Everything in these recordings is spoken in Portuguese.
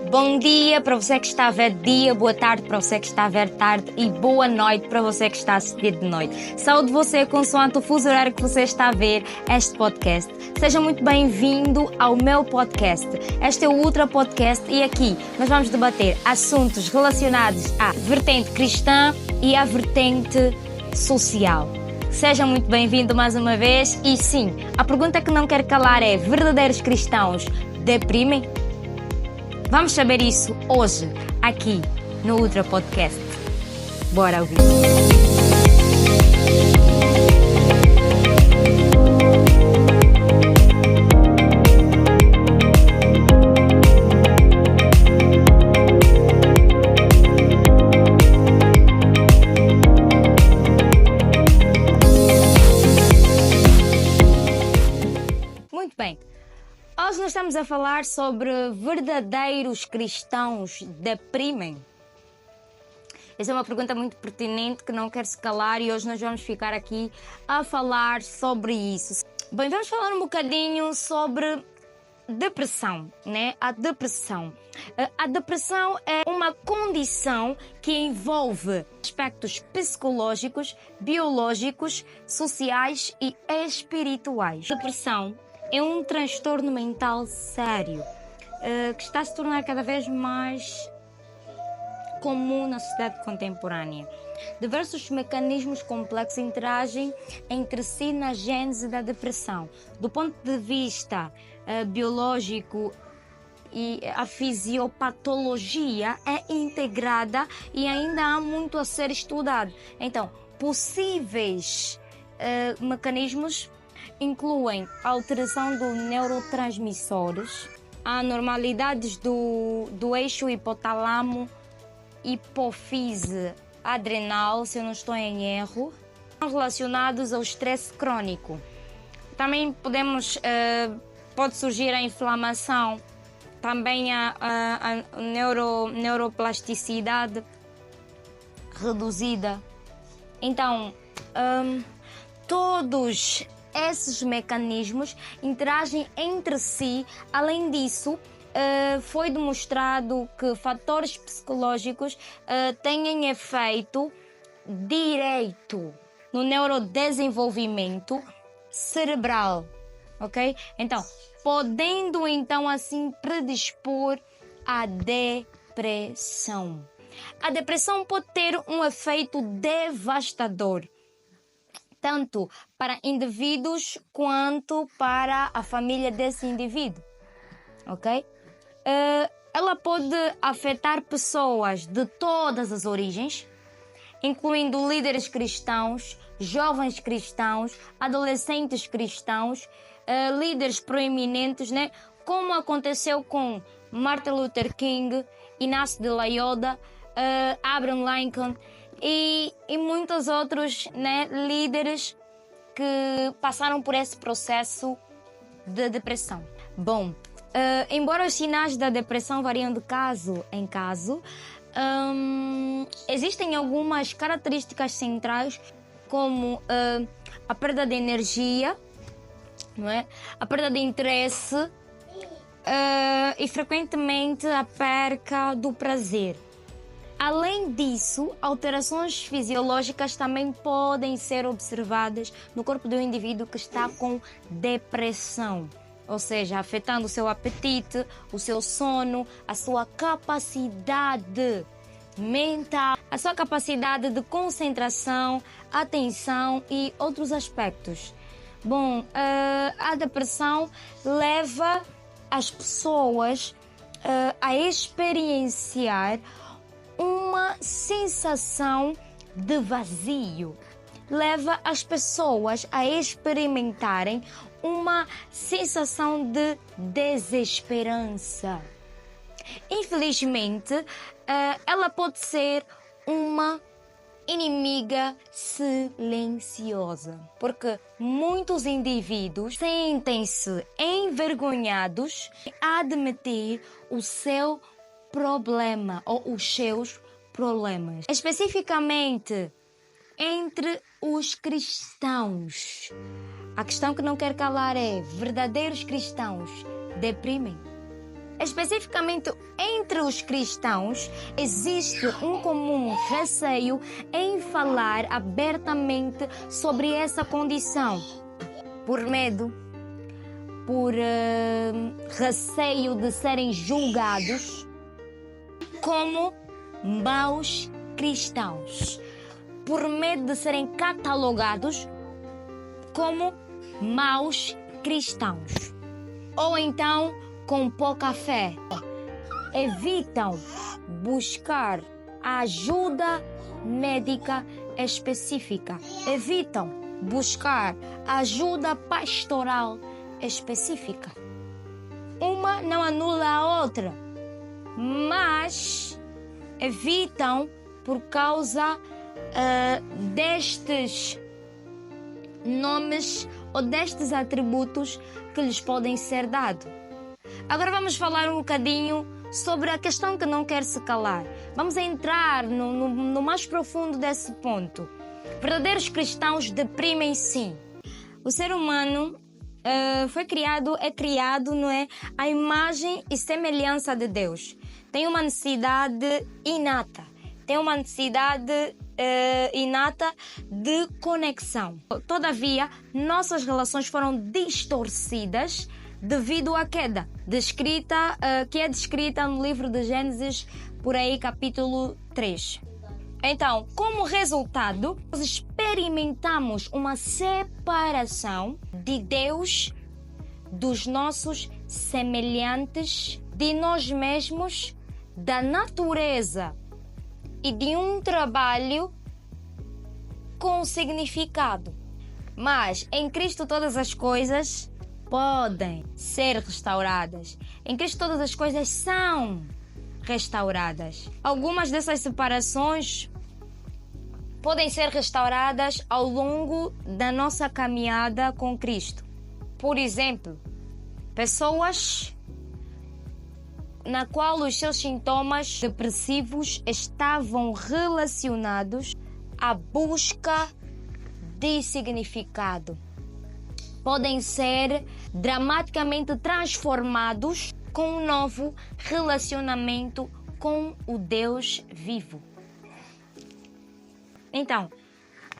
Bom dia para você que está a ver dia, boa tarde para você que está a ver tarde e boa noite para você que está a assistir de noite. Saúde você consoante o fuso horário que você está a ver este podcast. Seja muito bem-vindo ao meu podcast. Este é o Ultra Podcast e aqui nós vamos debater assuntos relacionados à vertente cristã e à vertente social. Seja muito bem-vindo mais uma vez e sim, a pergunta que não quero calar é: verdadeiros cristãos deprimem? Vamos saber isso hoje, aqui no Ultra Podcast. Bora ouvir. Muito bem. Hoje nós estamos a falar sobre verdadeiros cristãos deprimem? Essa é uma pergunta muito pertinente que não quer se calar e hoje nós vamos ficar aqui a falar sobre isso. Bem, vamos falar um bocadinho sobre depressão, né? A depressão. A depressão é uma condição que envolve aspectos psicológicos, biológicos, sociais e espirituais. Depressão é um transtorno mental sério que está a se tornar cada vez mais comum na sociedade contemporânea. Diversos mecanismos complexos interagem entre si na gênese da depressão. Do ponto de vista biológico, e a fisiopatologia é integrada e ainda há muito a ser estudado. Então, possíveis mecanismos incluem a alteração dos neurotransmissores, anormalidades do eixo hipotálamo, hipófise adrenal, se eu não estou em erro, relacionados ao estresse crônico. Também pode surgir a inflamação, também a neuroplasticidade reduzida. Então, todos esses mecanismos interagem entre si. Além disso, foi demonstrado que fatores psicológicos têm efeito direto no neurodesenvolvimento cerebral, ok? Então, podendo então assim predispor à depressão. A depressão pode ter um efeito devastador, tanto para indivíduos quanto para a família desse indivíduo, ok? Ela pode afetar pessoas de todas as origens, incluindo líderes cristãos, jovens cristãos, adolescentes cristãos, líderes proeminentes, né? Como aconteceu com Martin Luther King, Inácio de Loyola, Abraham Lincoln e muitos outros, né, líderes que passaram por esse processo de depressão. Bom, embora os sinais da depressão variam de caso em caso, existem algumas características centrais, como a perda de energia, não é? A perda de interesse e frequentemente a perca do prazer. Além disso, alterações fisiológicas também podem ser observadas no corpo do indivíduo que está com depressão, ou seja, afetando o seu apetite, o seu sono, a sua capacidade mental, a sua capacidade de concentração, atenção e outros aspectos. Bom, a depressão leva as pessoas a experienciar uma sensação de vazio. Leva as pessoas a experimentarem uma sensação de desesperança. Infelizmente, ela pode ser uma inimiga silenciosa, porque muitos indivíduos sentem-se envergonhados a admitir o seu problema ou os seus problemas. Especificamente entre os cristãos. A questão que não quer calar é: verdadeiros cristãos deprimem? Especificamente entre os cristãos, existe um comum receio em falar abertamente sobre essa condição, por medo, por receio de serem julgados como maus cristãos, por medo de serem catalogados como maus cristãos, ou então com pouca fé. Evitam buscar ajuda médica específica, evitam buscar ajuda pastoral específica. Uma não anula a outra, mas evitam por causa destes nomes ou destes atributos que lhes podem ser dados. Agora vamos falar um bocadinho sobre a questão que não quer se calar. Vamos entrar no mais profundo desse ponto. Verdadeiros cristãos deprimem sim. O ser humano é criado, não é, à imagem e semelhança de Deus. Tem uma necessidade inata. Tem uma necessidade inata de conexão. Todavia, nossas relações foram distorcidas devido à queda, que é descrita no livro de Gênesis, por aí, capítulo 3. Então, como resultado, nós experimentamos uma separação de Deus, dos nossos semelhantes, de nós mesmos, da natureza e de um trabalho com significado. Mas em Cristo todas as coisas podem ser restauradas. Em Cristo todas as coisas são restauradas. Algumas dessas separações podem ser restauradas ao longo da nossa caminhada com Cristo. Por exemplo, pessoas na qual os seus sintomas depressivos estavam relacionados à busca de significado, podem ser dramaticamente transformados com um novo relacionamento com o Deus vivo. Então,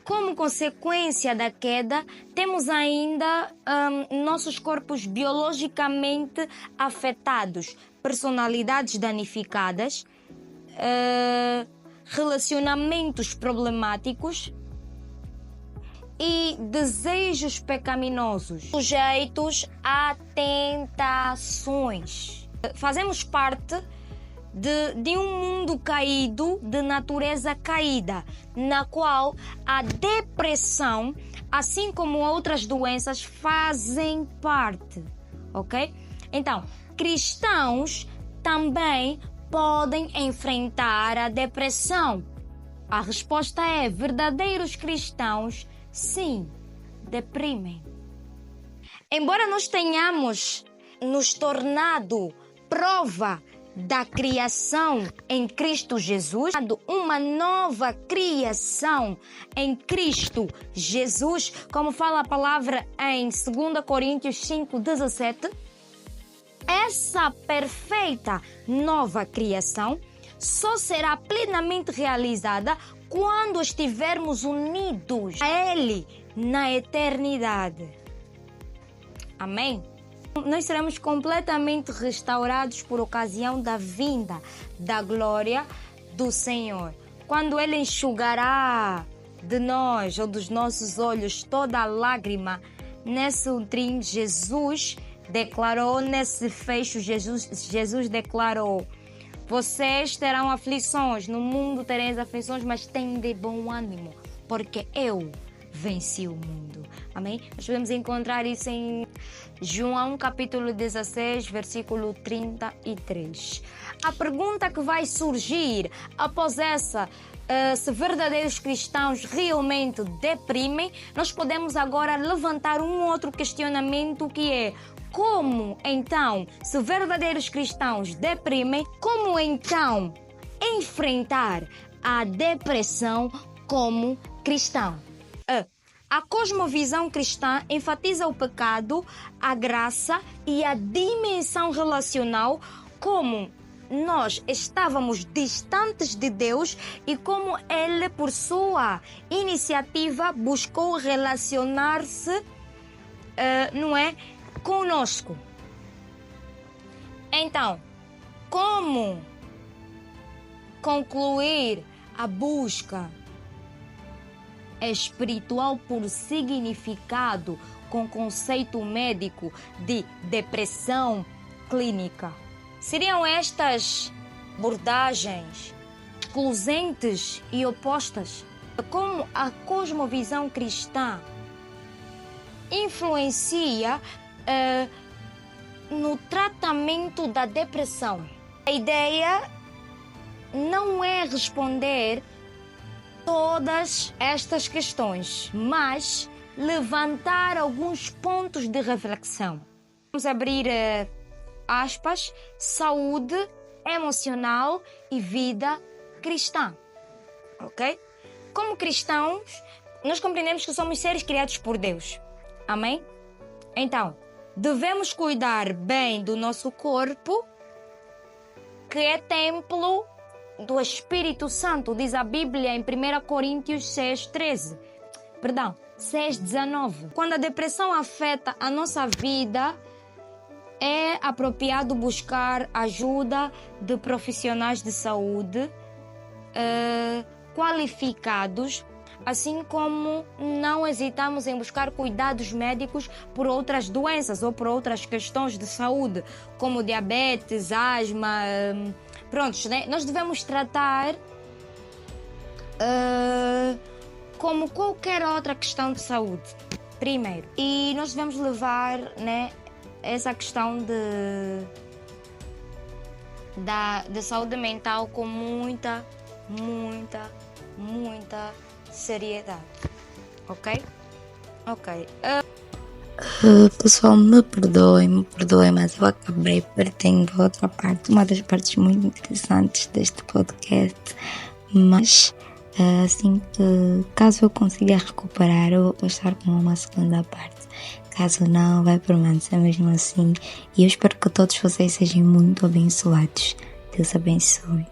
como consequência da queda, temos ainda nossos corpos biologicamente afetados, personalidades danificadas, relacionamentos problemáticos e desejos pecaminosos, sujeitos a tentações. Fazemos parte de um mundo caído, de natureza caída, na qual a depressão, assim como outras doenças, fazem parte, ok? Então, cristãos também podem enfrentar a depressão. A resposta é: verdadeiros cristãos, sim, deprimem. Embora nós tenhamos nos tornado prova da criação em Cristo Jesus, uma nova criação em Cristo Jesus, como fala a palavra em 2 Coríntios 5:17, essa perfeita nova criação só será plenamente realizada quando estivermos unidos a Ele na eternidade. Amém? Nós seremos completamente restaurados por ocasião da vinda da glória do Senhor. Quando Ele enxugará de nós ou dos nossos olhos toda a lágrima, nesse último Jesus declarou, nesse fecho Jesus declarou: vocês terão aflições, no mundo tereis aflições, mas tende bom ânimo, porque eu venci o mundo. Amém? Nós podemos encontrar isso em João capítulo 16, versículo 33. A pergunta que vai surgir após essa, se verdadeiros cristãos realmente deprimem, nós podemos agora levantar um outro questionamento, que é: como então, se verdadeiros cristãos deprimem, como então enfrentar a depressão como cristão? A cosmovisão cristã enfatiza o pecado, a graça e a dimensão relacional como nós estávamos distantes de Deus e como Ele, por sua iniciativa, buscou relacionar-se, não é, conosco. Então, como concluir a busca espiritual por significado com conceito médico de depressão clínica? Seriam estas abordagens excludentes e opostas? Como a cosmovisão cristã influencia no tratamento da depressão? A ideia não é responder todas estas questões, mas levantar alguns pontos de reflexão. Vamos abrir aspas, saúde emocional e vida cristã, ok? Como cristãos, nós compreendemos que somos seres criados por Deus, amém? Então, devemos cuidar bem do nosso corpo, que é templo do Espírito Santo, diz a Bíblia em 1 Coríntios 6:19. Quando a depressão afeta a nossa vida, é apropriado buscar ajuda de profissionais de saúde qualificados, assim como não hesitamos em buscar cuidados médicos por outras doenças ou por outras questões de saúde, como diabetes, asma, prontos, né? Nós devemos tratar como qualquer outra questão de saúde, primeiro. E nós devemos levar, né, essa questão de saúde mental com muita seriedade, ok? Ok. Pessoal, me perdoem, mas eu acabei perdendo outra parte, uma das partes muito interessantes deste podcast, mas assim que, caso eu consiga recuperar, eu vou postar com uma segunda parte. Caso não, vai permanecer mesmo assim. E eu espero que todos vocês sejam muito abençoados. Deus abençoe.